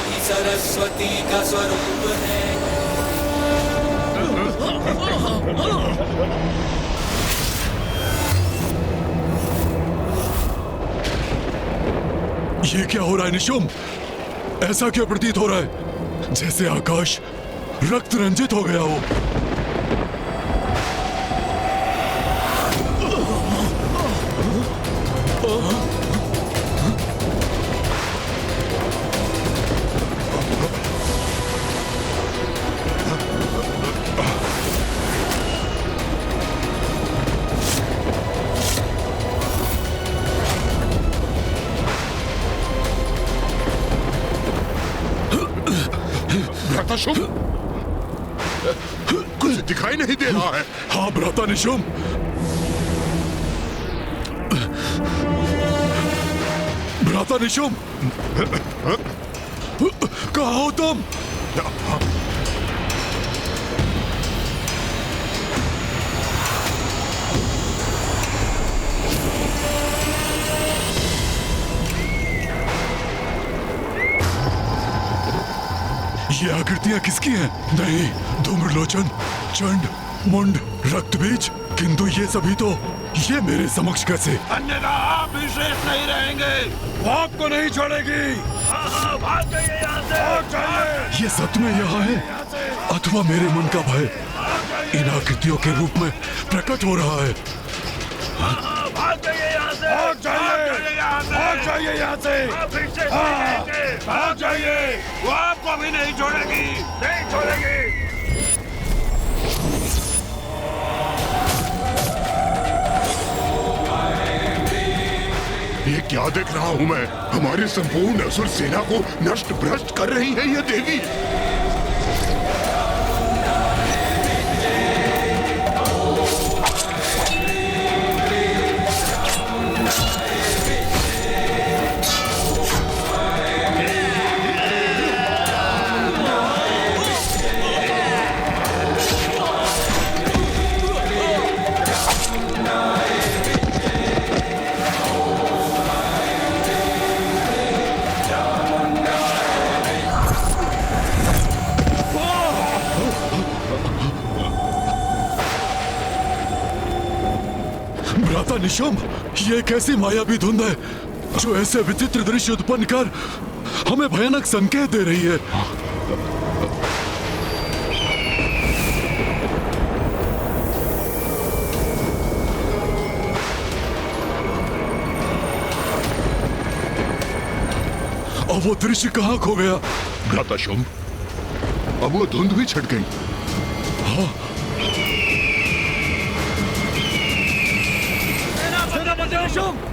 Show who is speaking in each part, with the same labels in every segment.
Speaker 1: ही सरस्वती का स्वरूप है।
Speaker 2: ये क्या हो रहा है निशुम? ऐसा क्यों प्रतीत हो रहा है जैसे आकाश रक्त रंजित हो गया हो?
Speaker 3: शुभ कुछ दिखाई नहीं दे रहा है।
Speaker 2: हाँ भ्राता निशुम, भ्राता निशुम, कहाँ हो तुम? ये आकृतियां किसकी हैं? नहीं, धूम्रलोचन, चंड, मुंड, रक्तबीज, किंतु ये सभी तो ये मेरे समक्ष कैसे?
Speaker 4: अन्यथा आप भी शेष नहीं रहेंगे।
Speaker 2: वो आपको नहीं छोड़ेगी।
Speaker 4: हाँ, भाग जाइए यहाँ से। भाग जाइए।
Speaker 2: ये सत्य में यहाँ है अथवा मेरे मन का भय इन आकृतियों के रूप में प्रकट हो रहा है?
Speaker 4: भाग जाइए यहाँ से।
Speaker 2: भाग जाइए।
Speaker 4: भाग जाइए यहाँ से। आप फिर से नहीं रहेंगे। भाग जाइए। वो आपको भी नहीं छोड़ेगी, नहीं छोड़ेगी।
Speaker 3: ये क्या देख रहा हूँ मैं? हमारी संपूर्ण असुर सेना को नष्ट भ्रष्ट कर रही है ये देवी।
Speaker 2: भ्राता निशुम, ये कैसी मायावी धुंध है जो ऐसे विचित्र दृश्य उत्पन्न कर हमें भयानक संकेत दे रही है? और वो दृश्य कहाँ खो गया?
Speaker 3: भ्राता शुंभ, अब वो धुंध भी छट गई।
Speaker 2: हाँ,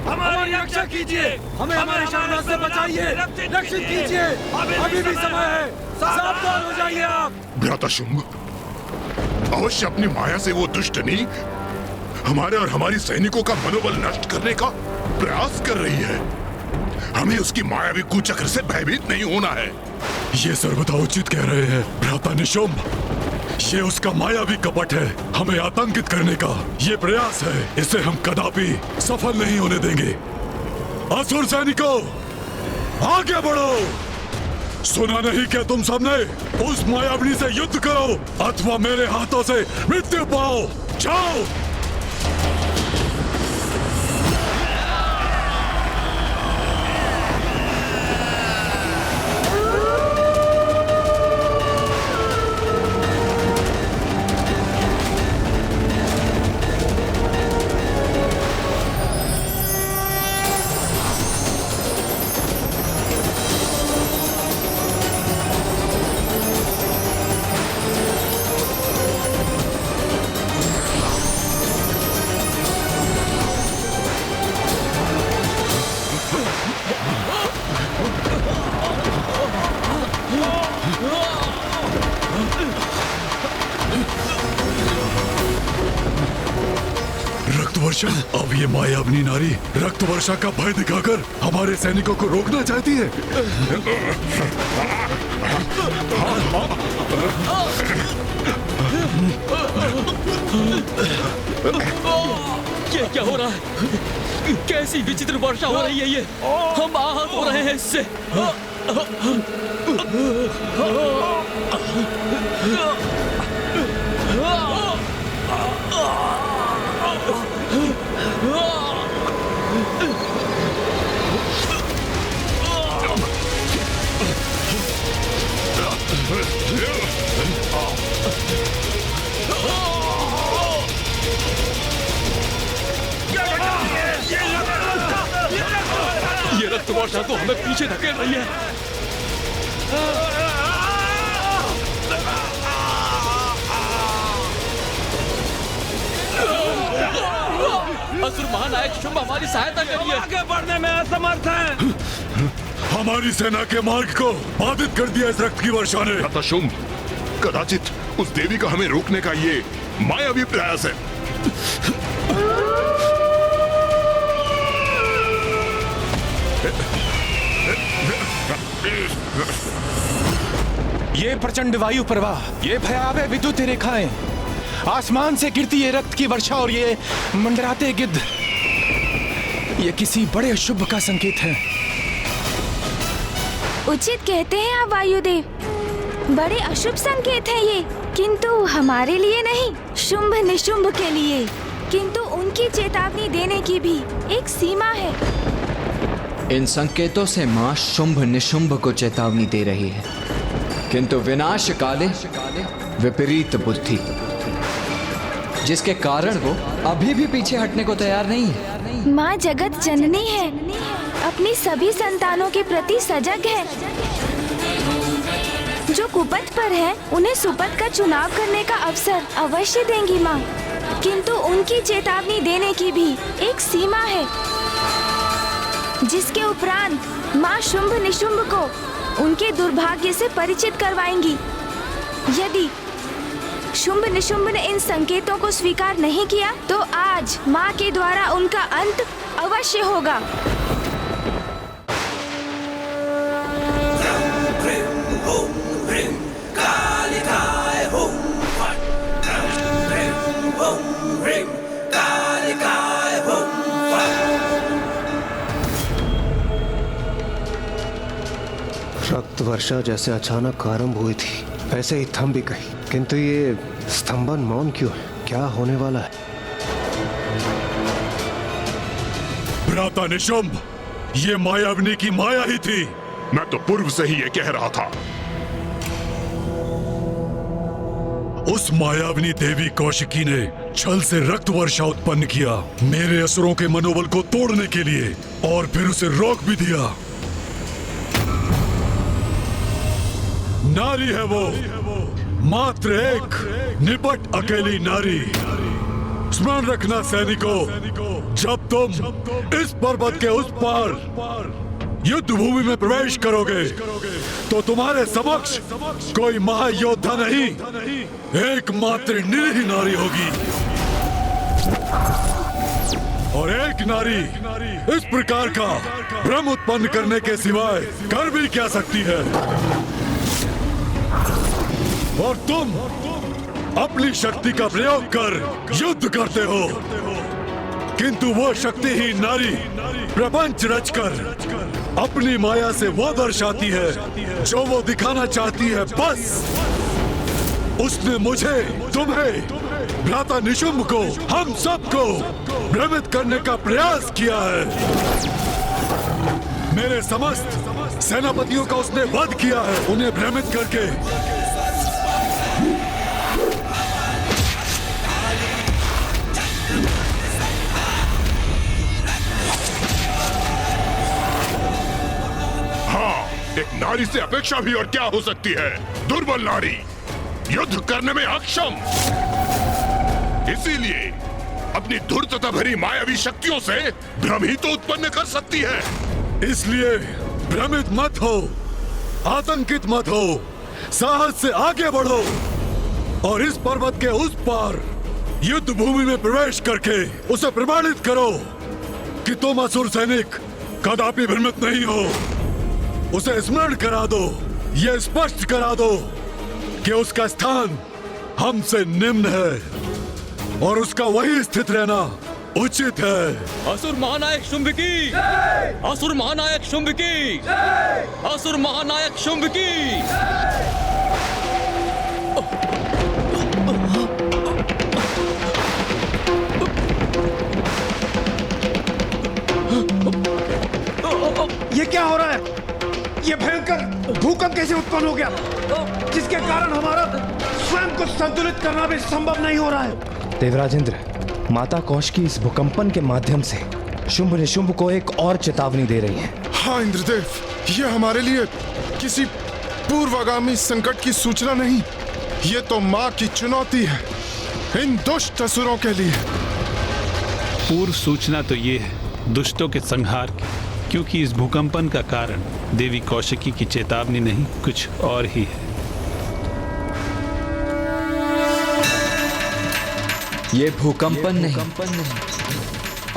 Speaker 4: हमारी रक्षा कीजिए, हमें हमारे शानदार से बचाइए, रक्षित कीजिए। अभी भी समय है, सावधान हो जाइए आप।
Speaker 3: भ्राता शुंभ, अवश्य अपनी माया से वो दुष्टनी हमारे और हमारी सैनिकों का मनोबल नष्ट करने का प्रयास कर रही है। हमें उसकी मायावी कुचक्र से भयभीत नहीं होना है।
Speaker 2: ये सर्वथा उचित कह रहे हैं भ्राता निशुंभ। ये उसका मायावी कपट है, हमें आतंकित करने का ये प्रयास है। इसे हम कदापि सफल नहीं होने देंगे। असुर सैनिकों, आगे बढ़ो। सुना नहीं क्या तुम सबने? उस मायाविनी से युद्ध करो अथवा मेरे हाथों से मृत्यु पाओ। जाओ। रक्तवर्षा, अब ये मायाविनी नारी रक्त वर्षा का भय दिखाकर हमारे सैनिकों को रोकना चाहती है।
Speaker 5: ये क्या हो रहा है? कैसी विचित्र वर्षा हो रही है ये? हम आहत हो रहे हैं इससे। ये रक्त वर्षा तो हमें पीछे धकेल रही है। असुर महानायक शुंभ हमारी सहायता करिए।
Speaker 4: आगे बढ़ने में असमर्थ है।
Speaker 2: हमारी सेना के मार्ग को बाधित कर दिया इस रक्त की वर्षा ने।
Speaker 3: भ्राता शुंभ, कदाचित उस देवी का हमें रोकने का ये मायावी प्रयास है।
Speaker 6: ये प्रचंड वायु प्रवाह, ये भयावह विद्युत रेखाएं, आसमान से गिरती ये रक्त की वर्षा और ये मंडराते गिद्ध, ये किसी बड़े अशुभ का संकेत है।
Speaker 7: उचित कहते हैं आप वायुदेव, बड़े अशुभ संकेत हैं ये, किंतु हमारे लिए नहीं, शुंभ निशुंभ के लिए। किंतु उनकी चेतावनी देने की भी एक सीमा है।
Speaker 8: इन संकेतों से मां शुंभ निशुंभ को चेतावनी दे रही है, किंतु विनाश काले विपरीत बुद्धि, जिसके कारण वो अभी भी पीछे हटने को तैयार नहीं है।
Speaker 7: माँ जगत जननी है, अपनी सभी संतानों के प्रति सजग है। जो कुपथ पर है उन्हें सुपथ का चुनाव करने का अवसर अवश्य देंगी माँ, किंतु उनकी चेतावनी देने की भी एक सीमा है, जिसके उपरांत माँ शुंभ निशुंभ को उनके दुर्भाग्य से परिचित करवाएंगी। यदि शुंभ निशुंभ ने इन संकेतों को स्वीकार नहीं किया तो आज माँ के द्वारा उनका अंत अवश्य होगा।
Speaker 9: रक्त वर्षा जैसे अचानक आरंभ हुई थी, ऐसे ही थम भी गई, किंतु ये स्तंभन मौन क्यों है? क्या होने वाला है?
Speaker 2: भ्राता निशुंभ, ये मायाविनी की माया ही थी।
Speaker 3: मैं तो पूर्व से ही ये कह रहा था।
Speaker 2: उस मायाविनी देवी कौशिकी ने छल से रक्त वर्षा उत्पन्न किया, मेरे असुरों के मनोबल को तोड़ने के लिए, और फिर उसे रोक भी दिया। नारी है वो, मात्र एक निपट अकेली नारी। स्मरण रखना सैनिकों, जब तुम इस पर्वत के उस पार युद्ध भूमि में प्रवेश करोगे तो तुम्हारे समक्ष कोई महायोद्धा नहीं, एकमात्र निरीह नारी होगी। और एक नारी इस प्रकार का भ्रम उत्पन्न करने के सिवाय कर भी क्या सकती है? और तुम अपनी शक्ति का प्रयोग कर युद्ध करते हो, किंतु वो शक्तिहीन नारी प्रपंच रचकर अपनी माया से वो दर्शाती है जो वो दिखाना चाहती है। बस उसने मुझे, तुम्हें, भ्राता निशुंभ को, हम सबको भ्रमित करने का प्रयास किया है। मेरे समस्त सेनापतियों का उसने वध किया है, उन्हें भ्रमित करके।
Speaker 3: एक नारी से अपेक्षा भी और क्या हो सकती है? दुर्बल नारी, युद्ध करने में अक्षम, इसीलिए अपनी धूर्तता भरी मायावी शक्तियों से भ्रम ही तो उत्पन्न कर सकती है।
Speaker 2: इसलिए भ्रमित मत हो, आतंकित मत हो, साहस से आगे बढ़ो और इस पर्वत के उस पार युद्ध भूमि में प्रवेश करके उसे प्रमाणित करो कि तुम असुर सैनिक कदापि भ्रमित नहीं हो। उसे स्मरण करा दो, यह स्पष्ट करा दो कि उसका स्थान हमसे निम्न है और उसका वही स्थित रहना उचित है।
Speaker 5: असुर महानायक शुंभ की, असुर महानायक शुंभ की, असुर महानायक शुंभ की।
Speaker 10: ये क्या हो रहा है? ये भयंकर भूकंप कैसे उत्पन्न हो गया, जिसके कारण हमारा स्वयं को संतुलित करना भी संभव नहीं हो रहा है?
Speaker 9: देवराजेंद्र, माता कौशिकी इस भूकंपन के माध्यम से शुंभ निशुंभ को एक और चेतावनी दे रही है।
Speaker 11: हाँ इंद्रदेव, ये हमारे लिए किसी पूर्वागामी संकट की सूचना नहीं, ये तो माँ की चुनौती है इन दुष्ट असुरों के लिए।
Speaker 12: पूर्व सूचना तो ये है दुष्टों के संहार की, क्योंकि इस भूकंपन का कारण देवी कौशिकी की चेतावनी नहीं, कुछ और ही है।
Speaker 8: ये भूकंपन नहीं,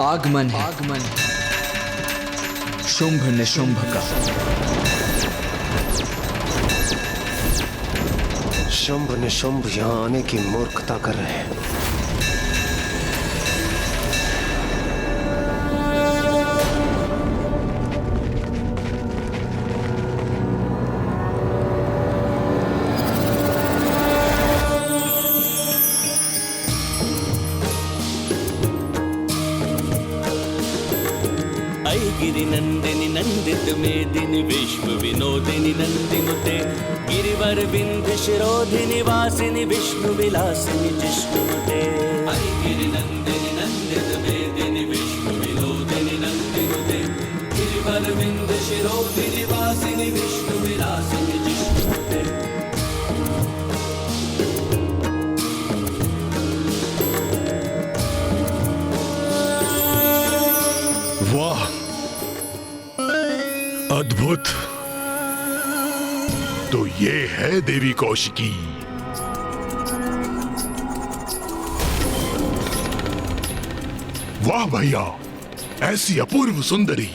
Speaker 8: आगमन है शुंभ निशुंभ का।
Speaker 9: शुंभ निशुंभ यहाँ आने की मूर्खता कर रहे हैं।
Speaker 1: गिरिनंदिनी नंदित मेदिनी विश्व विनोदिनी नंदिनुते गिरिवर विंध्य शिरोधिनी वासिनी विष्णु विलासिनी जिष्णुनुते। गिरिनंदिनी नंदित मेदिनी विश्व विनोदिनी नंदिनुते गिरिवर विंध्य शिरोधिनी वासिनी विष्णु विलासिनी जिष्णुनुते।
Speaker 2: वाह, अद्भुत।
Speaker 3: तो ये है देवी कौशिकी। वाह भैया, ऐसी अपूर्व सुंदरी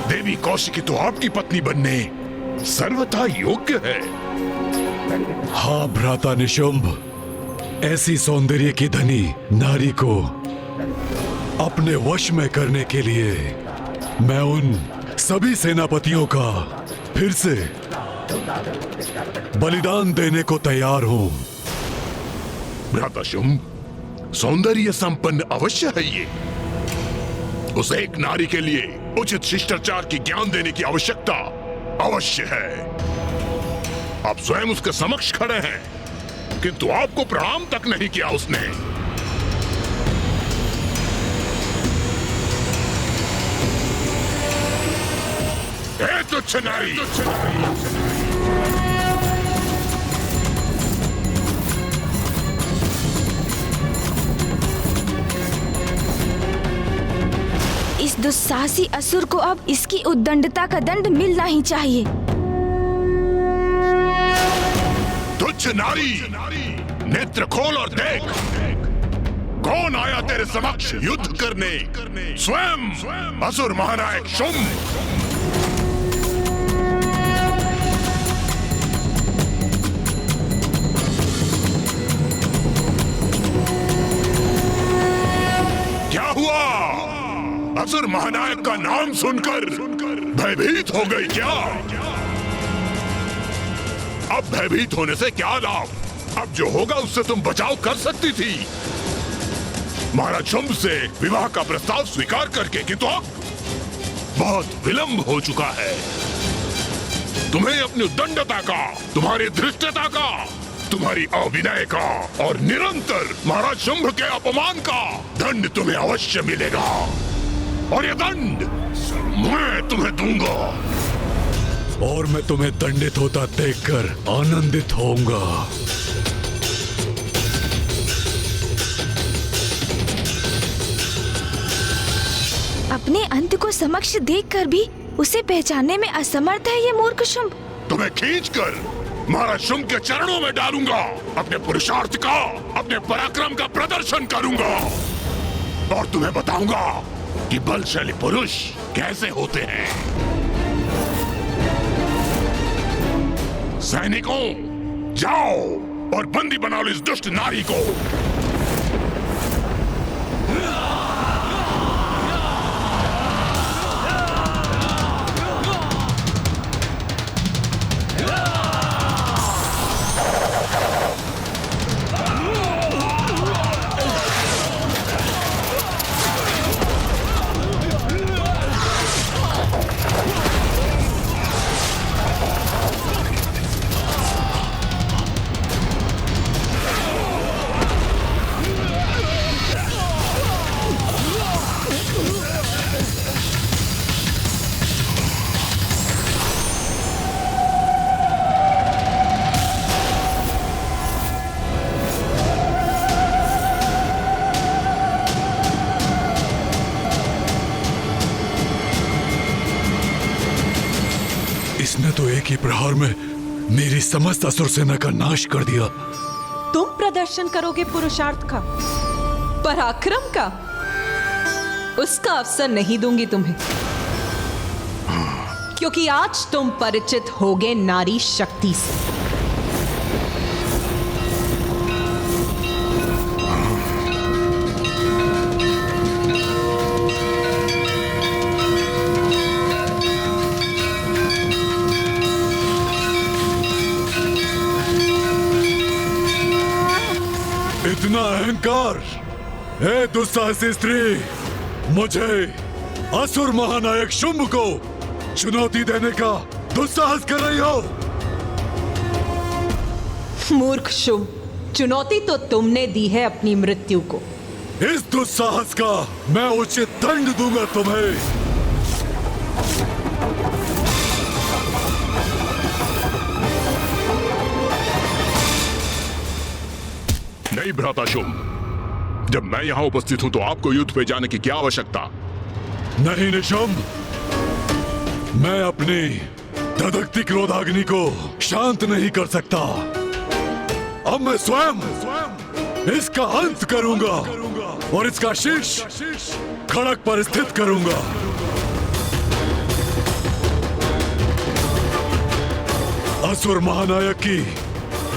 Speaker 3: देवी कौशिकी तो आपकी पत्नी बनने सर्वथा योग्य है।
Speaker 2: हाँ भ्राता निशुंभ, ऐसी सौंदर्य की धनी नारी को अपने वश में करने के लिए मैं उन सभी सेनापतियों का फिर से बलिदान देने को तैयार हूं।
Speaker 3: भ्राता शुंभ, सौंदर्य संपन्न अवश्य है ये। उस एक नारी के लिए उचित शिष्टाचार की ज्ञान देने की आवश्यकता अवश्य है। आप स्वयं उसके समक्ष खड़े हैं, किंतु आपको प्रणाम तक नहीं किया उसने। तुच्छ नारी,
Speaker 7: इस दुस्साहसी असुर को अब इसकी उद्दंडता का दंड मिलना ही चाहिए।
Speaker 3: तुच्छ नारी, नेत्र खोल और देख, कौन आया तेरे समक्ष युद्ध करने? स्वयं असुर महानायक शुंभ। क्या हुआ? असुर महानायक का नाम सुनकर भयभीत हो गई क्या? अब भयभीत होने से क्या लाभ? अब जो होगा उससे तुम बचाव कर सकती थी। महाराज शुंभ से विवाह का प्रस्ताव स्वीकार करके, किंतु अब बहुत विलंब हो चुका है। तुम्हें अपनी उद्दंडता का, तुम्हारी धृष्टता का, तुम्हारी अविनय का और निरंतर महाराज शुंभ के अपमान का दंड तुम्हें अवश्य मिलेगा। और ये दंड मैं तुम्हें दूंगा।
Speaker 2: और मैं तुम्हें दंडित होता देखकर आनंदित होऊंगा।
Speaker 7: अपने अंत को समक्ष देखकर भी उसे पहचानने में असमर्थ है ये मूर्ख शुंभ।
Speaker 3: तुम्हें खींचकर महाराज शुंभ के चरणों में डालूंगा। अपने पुरुषार्थ का, अपने पराक्रम का प्रदर्शन करूंगा और तुम्हें बताऊंगा कि बलशाली पुरुष कैसे होते हैं। सैनिकों, जाओ और बंदी बना लो इस दुष्ट नारी को।
Speaker 2: बार में मेरी समस्त असुर सेना का नाश कर दिया।
Speaker 13: तुम प्रदर्शन करोगे पुरुषार्थ का, पराक्रम का? उसका अवसर नहीं दूंगी तुम्हें, क्योंकि आज तुम परिचित होगे नारी शक्ति से।
Speaker 2: इतना अहंकार! हे दुस्साहसी स्त्री, मुझे असुर महानायक शुंभ को चुनौती देने का दुस्साहस कर रही हो?
Speaker 13: मूर्ख शुंभ, चुनौती तो तुमने दी है अपनी मृत्यु को।
Speaker 2: इस दुस्साहस का मैं उचित दंड दूंगा तुम्हें।
Speaker 3: नहीं भ्राता शुंभ, जब मैं यहां उपस्थित हूं तो आपको युद्ध पे जाने की क्या आवश्यकता?
Speaker 2: नहीं निशुंभ, मैं अपनी धधकती क्रोधाग्नि को शांत नहीं कर सकता। अब मैं स्वयं इसका अंत करूंगा और इसका शीश खड़क पर स्थित करूंगा। असुर महानायक की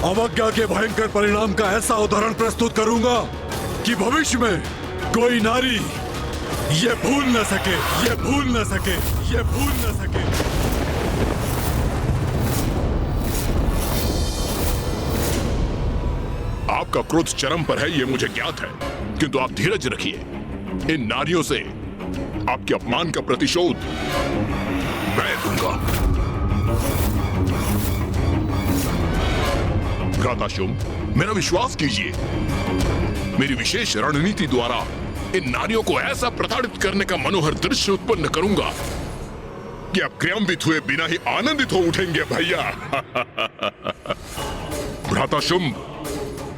Speaker 2: अवज्ञा के भयंकर परिणाम का ऐसा उदाहरण प्रस्तुत करूंगा कि भविष्य में कोई नारी ये भूल न सके, ये भूल न सके, ये भूल न सके।
Speaker 3: आपका क्रोध चरम पर है, ये मुझे ज्ञात है, किंतु आप धीरज रखिए। इन नारियों से आपके अपमान का प्रतिशोध मैं दूंगा। भ्राता शुंभ, मेरा विश्वास कीजिए, मेरी विशेष रणनीति द्वारा इन नारियों को ऐसा प्रताड़ित करने का मनोहर दृश्य उत्पन्न करूंगा कि आप क्रियान्वित हुए बिना ही आनंदित हो उठेंगे भैया। भ्राता शुंभ,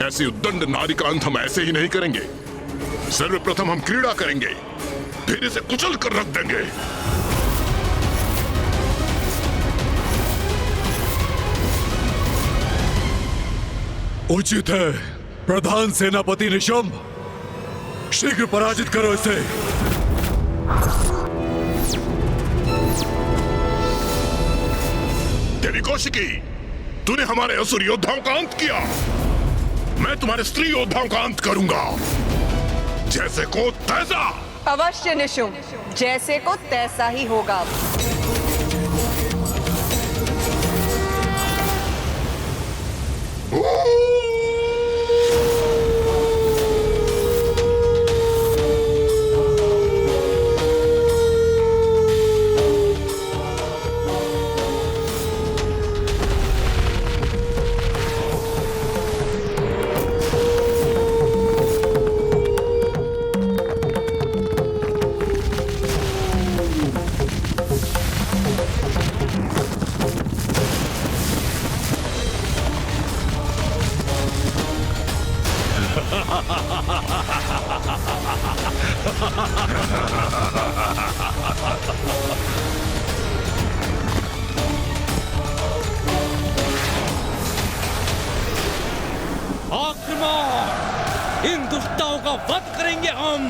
Speaker 3: ऐसी उद्दंड नारी का अंत हम ऐसे ही नहीं करेंगे। सर्वप्रथम हम क्रीड़ा करेंगे, फिर इसे कुचल कर रख देंगे।
Speaker 2: उचित है प्रधान सेनापति निशुंभ, शीघ्र पराजित करो इसे।
Speaker 3: देवी कौशिकी, तूने हमारे असुर योद्धाओं का अंत किया, मैं तुम्हारे स्त्री योद्धाओं का अंत करूंगा। जैसे को तैसा।
Speaker 13: अवश्य निशुंभ, जैसे को तैसा ही होगा।
Speaker 5: आक्रमण! इन दुष्टों का वध करेंगे हम।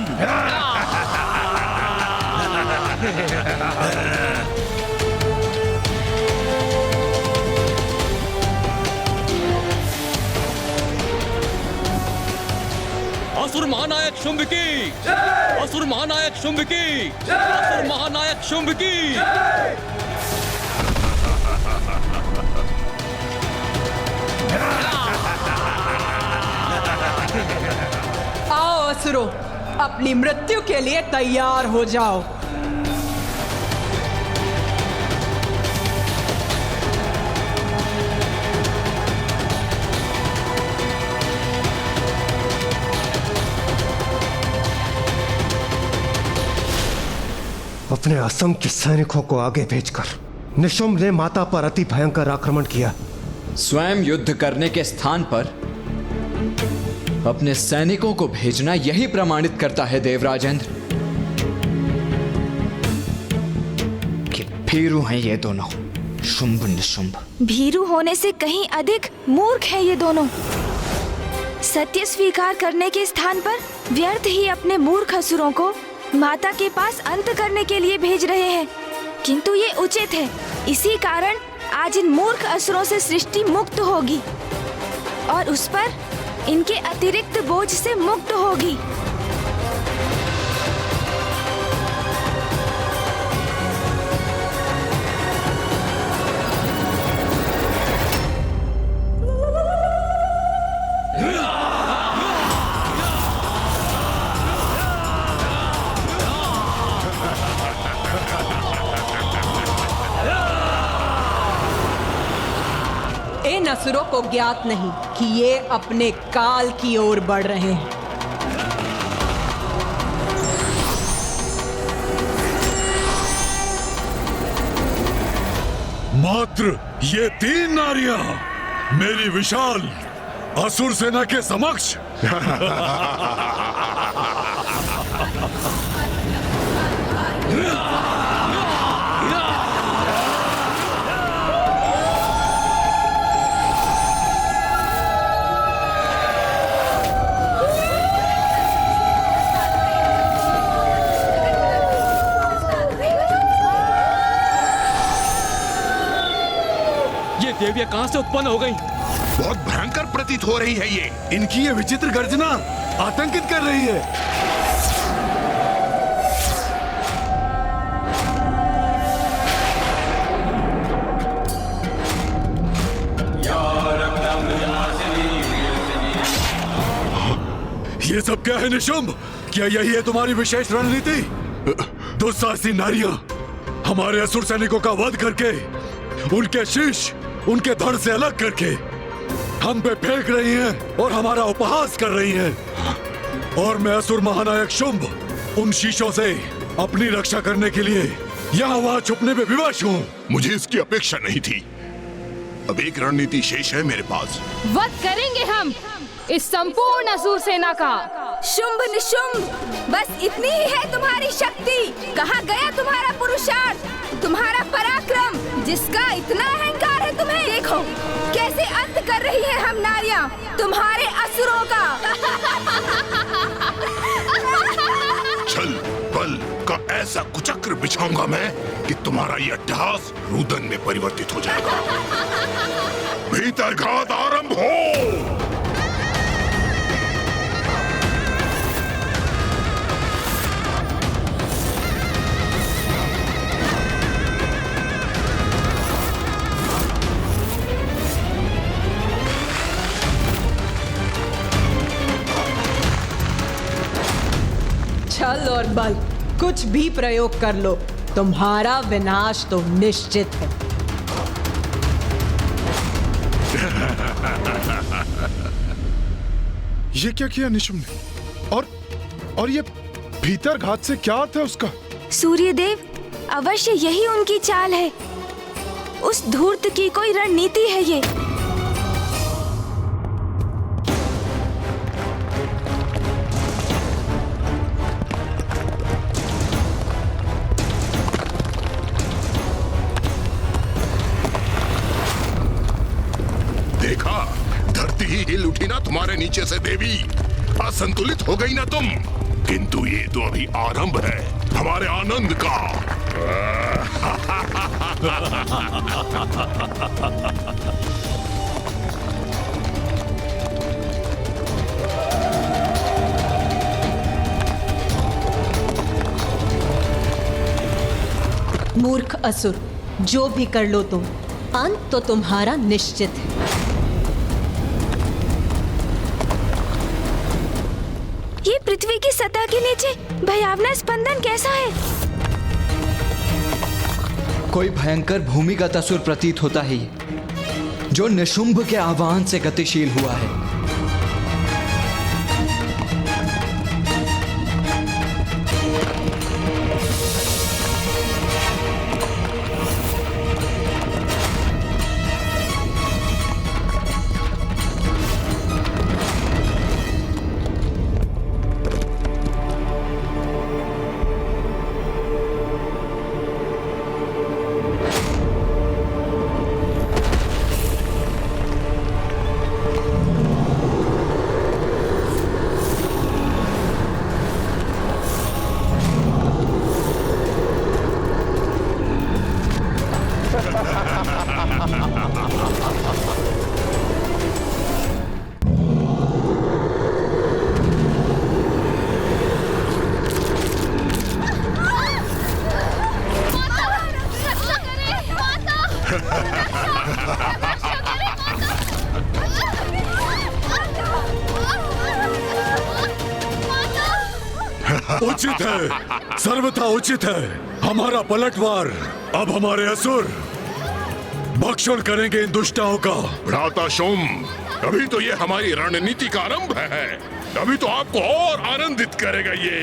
Speaker 5: असुर महानायक शुंभ की, असुर महानायक शुंभ की, असुर महानायक शुंभ की।
Speaker 13: आओ असुरों, अपनी मृत्यु के लिए तैयार हो जाओ।
Speaker 9: अपने असंख्य सैनिकों को आगे भेजकर निशुंभ ने माता पर अति भयंकर आक्रमण किया।
Speaker 8: स्वयं युद्ध करने के स्थान पर अपने सैनिकों को भेजना यही प्रमाणित करता है देवराजेंद्र कि भीरू हैं ये दोनों। शुंभ निशुंभ।
Speaker 7: भीरू होने से कहीं अधिक मूर्ख है ये दोनों। सत्य स्वीकार करने के स्थान पर व्यर्थ ही अपने मूर्ख असुरों को माता के पास अंत करने के लिए भेज रहे हैं। किंतु ये उचित है, इसी कारण आज इन मूर्ख असुरों से सृष्टि मुक्त होगी और उस पर इनके अतिरिक्त बोझ से मुक्त होगी।
Speaker 13: इन असुरों को ज्ञात नहीं कि ये अपने काल की ओर बढ़ रहे हैं।
Speaker 2: मात्र ये 3 नारियां मेरी विशाल असुर सेना के समक्ष
Speaker 5: देवियां कहां से उत्पन्न हो गई?
Speaker 3: बहुत भयंकर प्रतीत हो रही है ये।
Speaker 2: इनकी ये विचित्र गर्जना आतंकित कर रही है। ये सब क्या है निशुंभ? क्या यही है तुम्हारी विशेष रणनीति? दुस्साहसी नारियां हमारे असुर सैनिकों का वध करके उनके शीश उनके धड़ से अलग करके हम पे फेंक रही हैं और हमारा उपहास कर रही हैं। और मैं असुर महानायक शुंभ उन शीशों से अपनी रक्षा करने के लिए यहाँ वहाँ छुपने में विवश हूँ।
Speaker 3: मुझे इसकी अपेक्षा नहीं थी। अब एक रणनीति शेष है मेरे पास।
Speaker 14: वध करेंगे हम इस संपूर्ण असुर सेना का।
Speaker 7: शुंभ निशुंभ, बस इतनी ही है तुम्हारी शक्ति। कहाँ गया तुम्हारा पुरुषार्थ, तुम्हारा पराक्रम, जिसका इतना अहंकार है तुम्हें? देखो कैसे अंत कर रही है हम नारियां तुम्हारे असुरों का।
Speaker 3: छल बल का ऐसा कुचक्र बिछाऊंगा मैं कि तुम्हारा ये अट्टहास रुदन में परिवर्तित हो जाएगा। भीतर घात आरंभ हो।
Speaker 13: छल और बल कुछ भी प्रयोग कर लो, तुम्हारा विनाश तो निश्चित है।
Speaker 11: ये क्या किया निशुंभ ने? और ये भीतर घात से क्या अर्थ है उसका?
Speaker 7: सूर्यदेव, अवश्य यही उनकी चाल है। उस धूर्त की कोई रणनीति है ये।
Speaker 3: देखा, धरती ही हिल उठी ना तुम्हारे नीचे से देवी। असंतुलित हो गई ना तुम। किंतु ये तो अभी आरंभ है हमारे आनंद का।
Speaker 13: मूर्ख असुर, जो भी कर लो तुम, अंत तो तुम्हारा निश्चित है।
Speaker 7: ये पृथ्वी की सतह के नीचे भयावना स्पंदन कैसा है?
Speaker 8: कोई भयंकर भूमिगत असुर प्रतीत होता है ये, जो निशुंभ के आह्वान से गतिशील हुआ है।
Speaker 2: उचित है, सर्वथा उचित है। हमारा पलटवार। अब हमारे असुर भक्षण करेंगे इन दुष्टाओं का।
Speaker 3: भ्राता शुंभ, अभी तो ये हमारी रणनीति का आरंभ है। अभी तो आपको और आनंदित करेगा ये।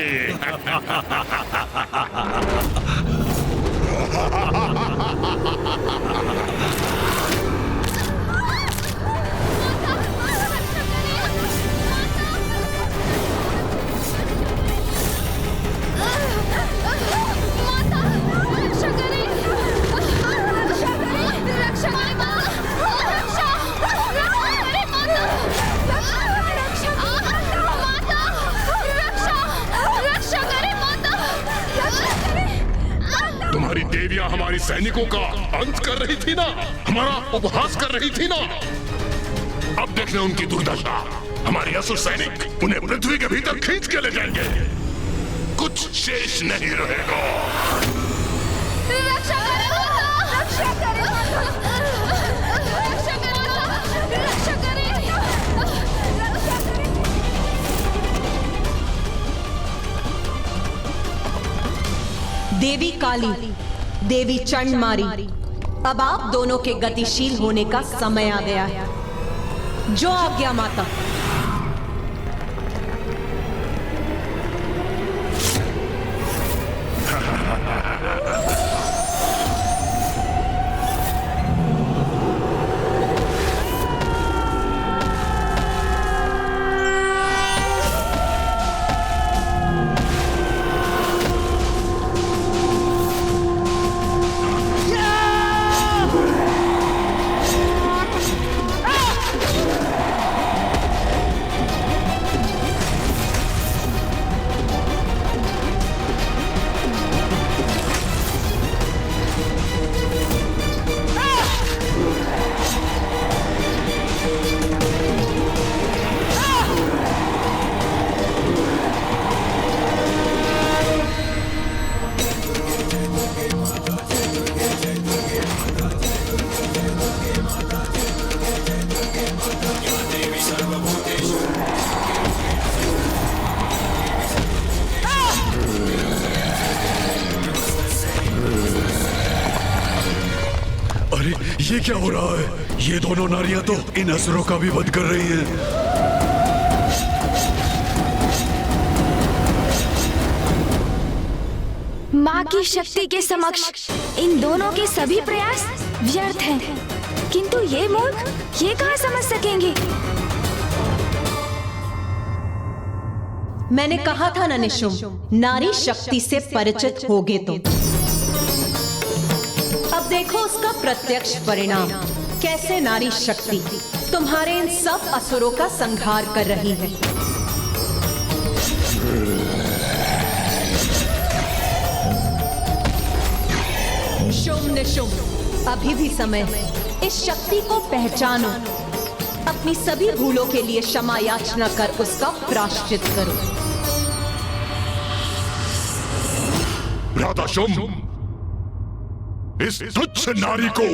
Speaker 3: तुम्हारी देवियां हमारी सैनिकों का अंत कर रही थी ना, हमारा उपहास कर रही थी ना। अब देखना उनकी दुर्दशा। हमारे असुर सैनिक उन्हें पृथ्वी के भीतर खींच के ले जाएंगे। कुछ शेष नहीं रहेगा।
Speaker 15: रक्षा करें माता, रक्षा करें, रक्षा करें, रक्षा करें, रक्षा करें।
Speaker 13: देवी काली, देवी चंडमारी, अब आप दोनों के गतिशील होने का समय आ गया है। जो आज्ञा माता।
Speaker 2: ये क्या हो रहा है? ये दोनों नारियां तो इन असुरों का भी वध कर रही हैं।
Speaker 7: माँ की शक्ति के समक्ष इन दोनों के सभी प्रयास व्यर्थ हैं। किंतु ये मूर्ख ये कहाँ समझ सकेंगे?
Speaker 13: मैंने कहा था ना निशुंभ, नारी शक्ति से परिचित होगे तुम। अब देखो उसका प्रत्यक्ष परिणाम, कैसे नारी शक्ति तुम्हारे इन सब असुरों का संहार कर रही है। शुंभ निशुंभ, अभी भी समय है। इस शक्ति को पहचानो, अपनी सभी भूलों के लिए क्षमा याचना कर उसका प्रायश्चित करो।
Speaker 3: भ्राता शुंभ, इस तुच्छ नारी को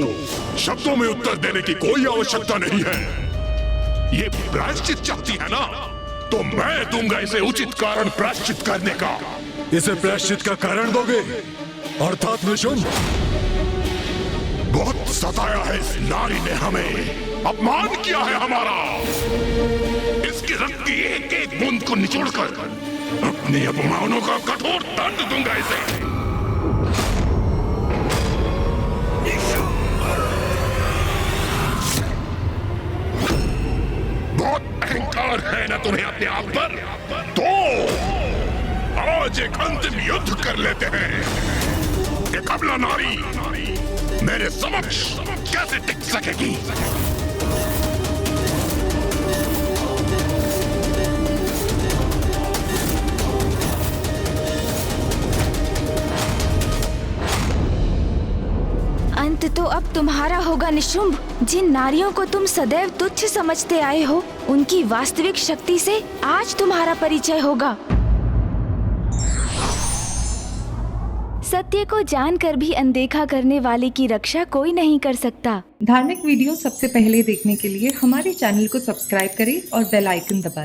Speaker 3: शब्दों में उत्तर देने की कोई आवश्यकता नहीं है। ये प्रायश्चित चाहती है ना, तो मैं दूंगा इसे उचित कारण प्रायश्चित करने का।
Speaker 2: इसे प्रायश्चित का कारण दोगे? अर्थात निशुंभ,
Speaker 3: बहुत सताया है इस नारी ने हमें, अपमान किया है हमारा। इसके रक्त की एक एक बूंद को निचोड़कर अपने अपमानों का कठोर दंड दूंगा इसे। बहुत अहंकार है ना तुम्हें अपने आप पर? तो आज एक अंतिम युद्ध कर लेते हैं। एक अबला नारी मेरे समक्ष कैसे टिक सकेगी?
Speaker 7: अंत तो अब तुम्हारा होगा निशुंभ। जिन नारियों को तुम सदैव तुच्छ समझते आए हो, उनकी वास्तविक शक्ति से आज तुम्हारा परिचय होगा। सत्य को जानकर भी अनदेखा करने वाले की रक्षा कोई नहीं कर सकता।
Speaker 16: धार्मिक वीडियो सबसे पहले देखने के लिए हमारे चैनल को सब्सक्राइब करें और बेल आइकन दबाएं।